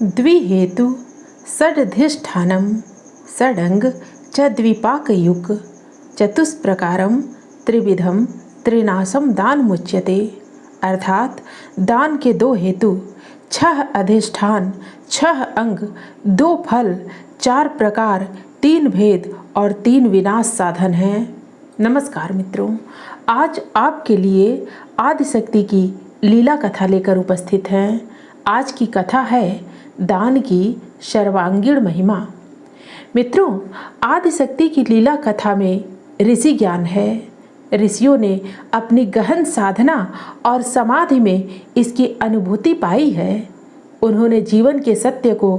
द्विहेतु षडधिष्ठानं षडंग च द्विपाकयुक् चतुष्प्रकारं त्रिविधम त्रिनाशम दान मुच्यते। अर्थात दान के दो हेतु, 6 अधिष्ठान, 6 अंग, 2 फल, 4 प्रकार, 3 भेद और 3 विनाश साधन हैं। नमस्कार मित्रों, आज आपके लिए आदिशक्ति की लीला कथा लेकर उपस्थित हैं। आज की कथा है दान की सर्वांगीण महिमा। मित्रों, आदिशक्ति की लीला कथा में ऋषि ज्ञान है। ऋषियों ने अपनी गहन साधना और समाधि में इसकी अनुभूति पाई है। उन्होंने जीवन के सत्य को,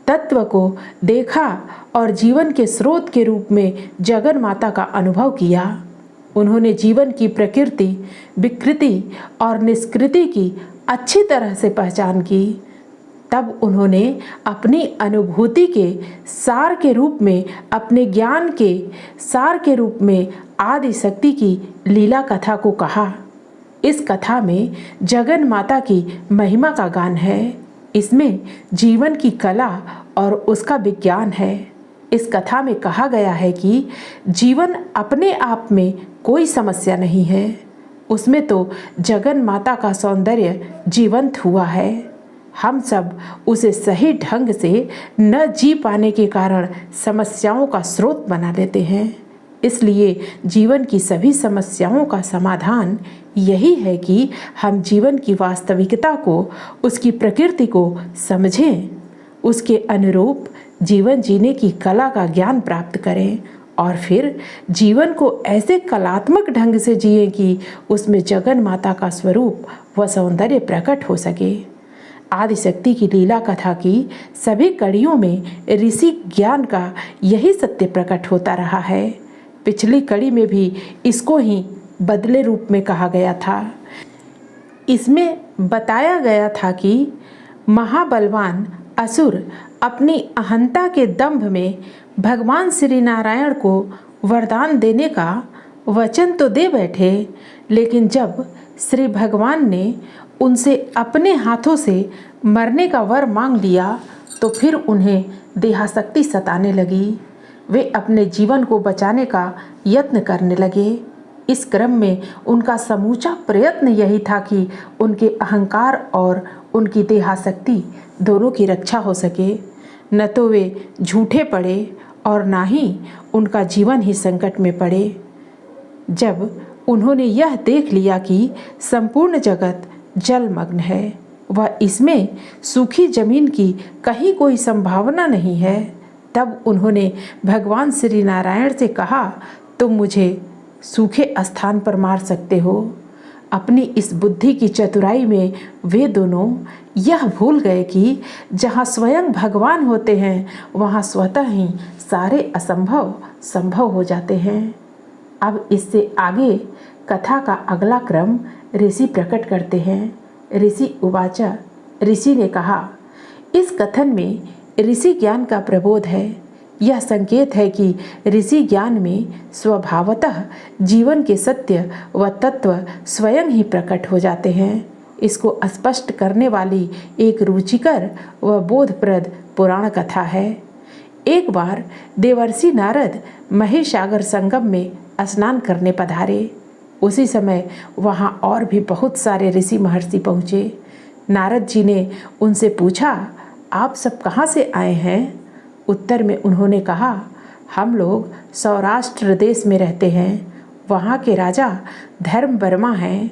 तत्व को देखा और जीवन के स्रोत के रूप में जगन माता का अनुभव किया। उन्होंने जीवन की प्रकृति, विकृति और निष्कृति की अच्छी तरह से पहचान की। तब उन्होंने अपनी अनुभूति के सार के रूप में, अपने ज्ञान के सार के रूप में आदिशक्ति की लीला कथा को कहा। इस कथा में जगन माता की महिमा का गान है। इसमें जीवन की कला और उसका विज्ञान है। इस कथा में कहा गया है कि जीवन अपने आप में कोई समस्या नहीं है, उसमें तो जगन माता का सौंदर्य जीवंत हुआ है। हम सब उसे सही ढंग से न जी पाने के कारण समस्याओं का स्रोत बना लेते हैं। इसलिए जीवन की सभी समस्याओं का समाधान यही है कि हम जीवन की वास्तविकता को, उसकी प्रकृति को समझें, उसके अनुरूप जीवन जीने की कला का ज्ञान प्राप्त करें और फिर जीवन को ऐसे कलात्मक ढंग से जिएं कि उसमें जगन माता का स्वरूप व सौंदर्य प्रकट हो सके। आदिशक्ति की लीला कथा की सभी कड़ियों में ऋषि ज्ञान का यही सत्य प्रकट होता रहा है। पिछली कड़ी में भी इसको ही बदले रूप में कहा गया था। इसमें बताया गया था कि महाबलवान असुर अपनी अहंता के दंभ में भगवान श्री नारायण को वरदान देने का वचन तो दे बैठे, लेकिन जब श्री भगवान ने उनसे अपने हाथों से मरने का वर मांग लिया तो फिर उन्हें देहासक्ति सताने लगी। वे अपने जीवन को बचाने का यत्न करने लगे। इस क्रम में उनका समूचा प्रयत्न यही था कि उनके अहंकार और उनकी देहासक्ति दोनों की रक्षा हो सके। न तो वे झूठे पड़े और ना ही उनका जीवन ही संकट में पड़े। जब उन्होंने यह देख लिया कि संपूर्ण जगत जलमग्न है व इसमें सूखी जमीन की कहीं कोई संभावना नहीं है, तब उन्होंने भगवान श्री नारायण से कहा, तुम मुझे सूखे स्थान पर मार सकते हो। अपनी इस बुद्धि की चतुराई में वे दोनों यह भूल गए कि जहाँ स्वयं भगवान होते हैं वहाँ स्वतः ही सारे असंभव संभव हो जाते हैं। अब इससे आगे कथा का अगला क्रम ऋषि प्रकट करते हैं। ऋषि उवाचा, ऋषि ने कहा, इस कथन में ऋषि ज्ञान का प्रबोध है। यह संकेत है कि ऋषि ज्ञान में स्वभावतः जीवन के सत्य व तत्व स्वयं ही प्रकट हो जाते हैं। इसको स्पष्ट करने वाली एक रुचिकर व बोधप्रद पुराण कथा है। एक बार देवर्षि नारद महेशागर संगम में स्नान करने पधारे। उसी समय वहाँ और भी बहुत सारे ऋषि महर्षि पहुँचे। नारद जी ने उनसे पूछा, आप सब कहाँ से आए हैं? उत्तर में उन्होंने कहा, हम लोग सौराष्ट्र देश में रहते हैं। वहाँ के राजा धर्मवर्मा हैं।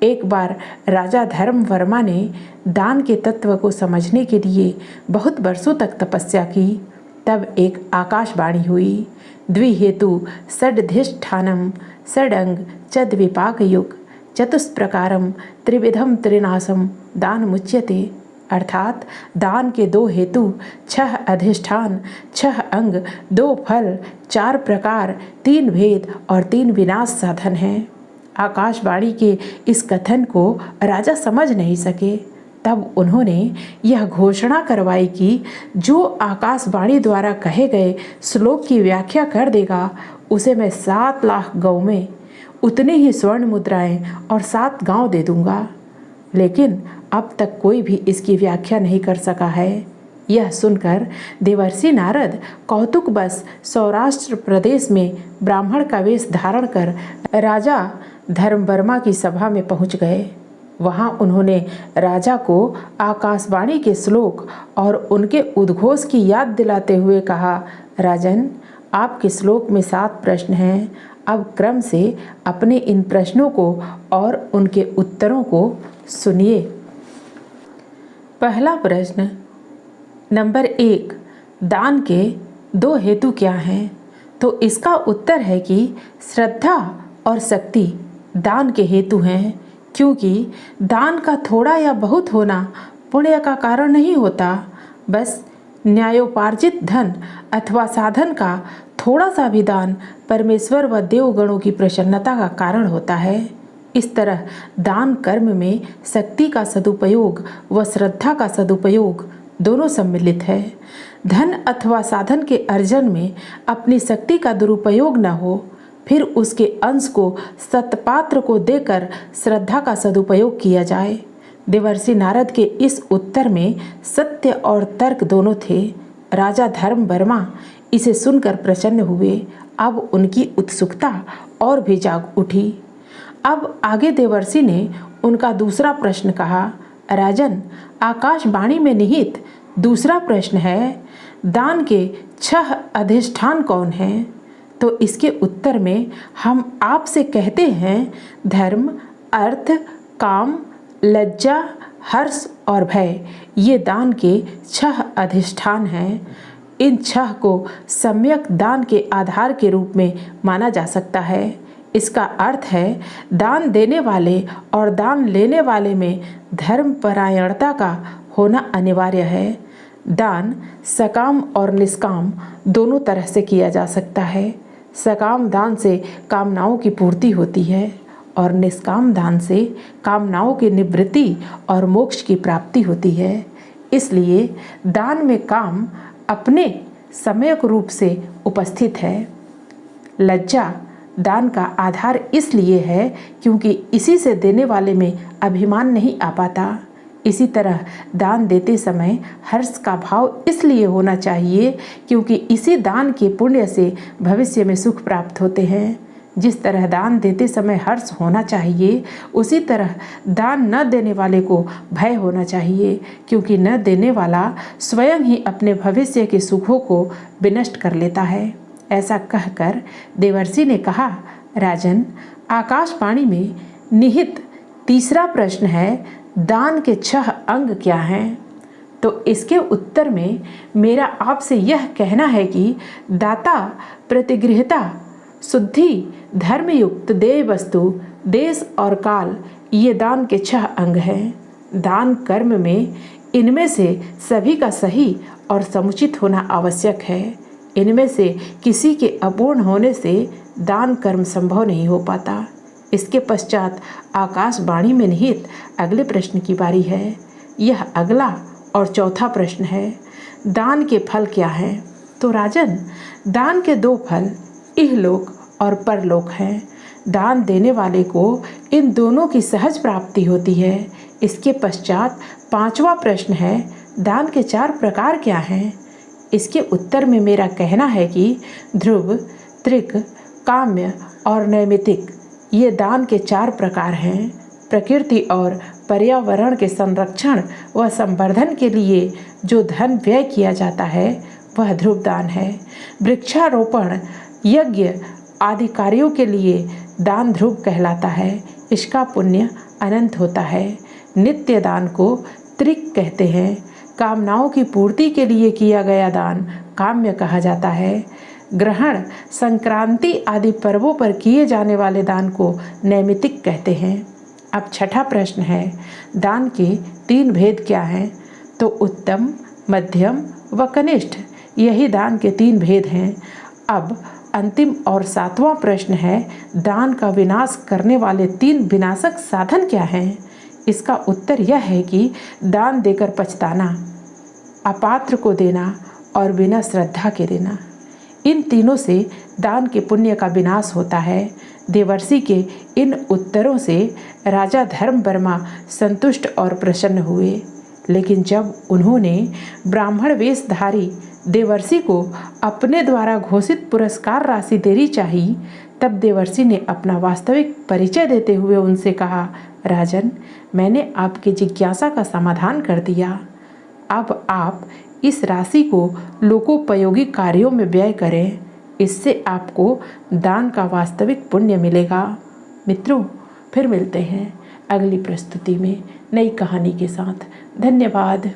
एक बार राजा धर्मवर्मा ने दान के तत्व को समझने के लिए बहुत वर्षों तक तपस्या की। तब एक आकाशवाणी हुई, द्विहेतु षडधिष्ठानं षडंग च द्विपाकयुक् चतुष्प्रकारं त्रिविधम त्रिनाशम दान मुच्यते। अर्थात दान के 2 हेतु, 6 अधिष्ठान, 6 अंग, 2 फल, 4 प्रकार, 3 भेद और 3 विनाश साधन हैं। आकाशवाणी के इस कथन को राजा समझ नहीं सके। तब उन्होंने यह घोषणा करवाई कि जो आकाशवाणी द्वारा कहे गए श्लोक की व्याख्या कर देगा उसे मैं 7 लाख गौ में उतने ही स्वर्ण मुद्राएं और 7 गांव दे दूंगा। लेकिन अब तक कोई भी इसकी व्याख्या नहीं कर सका है। यह सुनकर देवर्षि नारद कौतुकवश सौराष्ट्र प्रदेश में ब्राह्मण का वेश धारण कर राजा धर्मवर्मा की सभा में पहुंच गए। वहां उन्होंने राजा को आकाशवाणी के श्लोक और उनके उद्घोष की याद दिलाते हुए कहा, राजन, आपके श्लोक में 7 प्रश्न हैं। अब क्रम से अपने इन प्रश्नों को और उनके उत्तरों को सुनिए। पहला प्रश्न, नंबर 1, दान के 2 हेतु क्या हैं? तो इसका उत्तर है कि श्रद्धा और शक्ति दान के हेतु हैं, क्योंकि दान का थोड़ा या बहुत होना पुण्य का कारण नहीं होता। बस न्यायोपार्जित धन अथवा साधन का थोड़ा सा भी दान परमेश्वर व देवगणों की प्रसन्नता का कारण होता है। इस तरह दान कर्म में शक्ति का सदुपयोग व श्रद्धा का सदुपयोग दोनों सम्मिलित है। धन अथवा साधन के अर्जन में अपनी शक्ति का दुरुपयोग न हो, फिर उसके अंश को सत्पात्र को देकर श्रद्धा का सदुपयोग किया जाए। देवर्षि नारद के इस उत्तर में सत्य और तर्क दोनों थे। राजा धर्मवर्मा इसे सुनकर प्रसन्न हुए। अब उनकी उत्सुकता और भी जाग उठी। अब आगे देवर्षि ने उनका दूसरा प्रश्न कहा, राजन, आकाशवाणी में निहित दूसरा प्रश्न है, दान के 6 अधिष्ठान कौन हैं? तो इसके उत्तर में हम आपसे कहते हैं, धर्म, अर्थ, काम, लज्जा, हर्ष और भय, ये दान के 6 अधिष्ठान हैं। इन 6 को सम्यक दान के आधार के रूप में माना जा सकता है। इसका अर्थ है, दान देने वाले और दान लेने वाले में धर्मपरायणता का होना अनिवार्य है। दान सकाम और निष्काम दोनों तरह से किया जा सकता है। सकाम दान से कामनाओं की पूर्ति होती है और निष्काम दान से कामनाओं की निवृत्ति और मोक्ष की प्राप्ति होती है। इसलिए दान में काम अपने सम्यक रूप से उपस्थित है। लज्जा दान का आधार इसलिए है क्योंकि इसी से देने वाले में अभिमान नहीं आ पाता। इसी तरह दान देते समय हर्ष का भाव इसलिए होना चाहिए क्योंकि इसी दान के पुण्य से भविष्य में सुख प्राप्त होते हैं। जिस तरह दान देते समय हर्ष होना चाहिए, उसी तरह दान न देने वाले को भय होना चाहिए, क्योंकि न देने वाला स्वयं ही अपने भविष्य के सुखों को विनष्ट कर लेता है। ऐसा कहकर देवर्षि ने कहा, राजन, आकाशवाणी में निहित तीसरा प्रश्न है, दान के 6 अंग क्या हैं? तो इसके उत्तर में मेरा आपसे यह कहना है कि दाता, प्रतिगृहता, शुद्धि, धर्मयुक्त देय वस्तु, देश और काल, ये दान के 6 अंग हैं। दान कर्म में इनमें से सभी का सही और समुचित होना आवश्यक है। इनमें से किसी के अपूर्ण होने से दान कर्म संभव नहीं हो पाता। इसके पश्चात आकाशवाणी में निहित अगले प्रश्न की बारी है। यह अगला और चौथा प्रश्न है, दान के फल क्या हैं? तो राजन, दान के 2 फल इहलोक और परलोक हैं। दान देने वाले को इन दोनों की सहज प्राप्ति होती है। इसके पश्चात 5वां प्रश्न है, दान के 4 प्रकार क्या हैं? इसके उत्तर में मेरा कहना है कि ध्रुव, त्रिक, काम्य और नैमितिक, ये दान के 4 प्रकार हैं। प्रकृति और पर्यावरण के संरक्षण व संवर्धन के लिए जो धन व्यय किया जाता है वह ध्रुव दान है। वृक्षारोपण, यज्ञ आदि कार्यों के लिए दान ध्रुव कहलाता है। इसका पुण्य अनंत होता है। नित्य दान को त्रिक कहते हैं। कामनाओं की पूर्ति के लिए किया गया दान काम्य कहा जाता है। ग्रहण, संक्रांति आदि पर्वों पर किए जाने वाले दान को नैमितिक कहते हैं। अब 6ठा प्रश्न है, दान के 3 भेद क्या हैं? तो उत्तम, मध्यम व कनिष्ठ, यही दान के 3 भेद हैं। अब अंतिम और 7वां प्रश्न है, दान का विनाश करने वाले 3 विनाशक साधन क्या हैं? इसका उत्तर यह है कि दान देकर पछताना, अपात्र को देना और बिना श्रद्धा के देना। इन तीनों से दान के पुण्य का विनाश होता है। देवर्षि के इन उत्तरों से राजा धर्मवर्मा संतुष्ट और प्रसन्न हुए। लेकिन जब उन्होंने ब्राह्मण वेशधारी देवर्षि को अपने द्वारा घोषित पुरस्कार राशि देनी चाहिए, तब देवर्षि ने अपना वास्तविक परिचय देते हुए उनसे कहा, राजन, मैंने आपकी जिज्ञासा का समाधान कर दिया। अब आप इस राशि को लोकोपयोगी कार्यों में व्यय करें। इससे आपको दान का वास्तविक पुण्य मिलेगा। मित्रों, फिर मिलते हैं अगली प्रस्तुति में नई कहानी के साथ। धन्यवाद।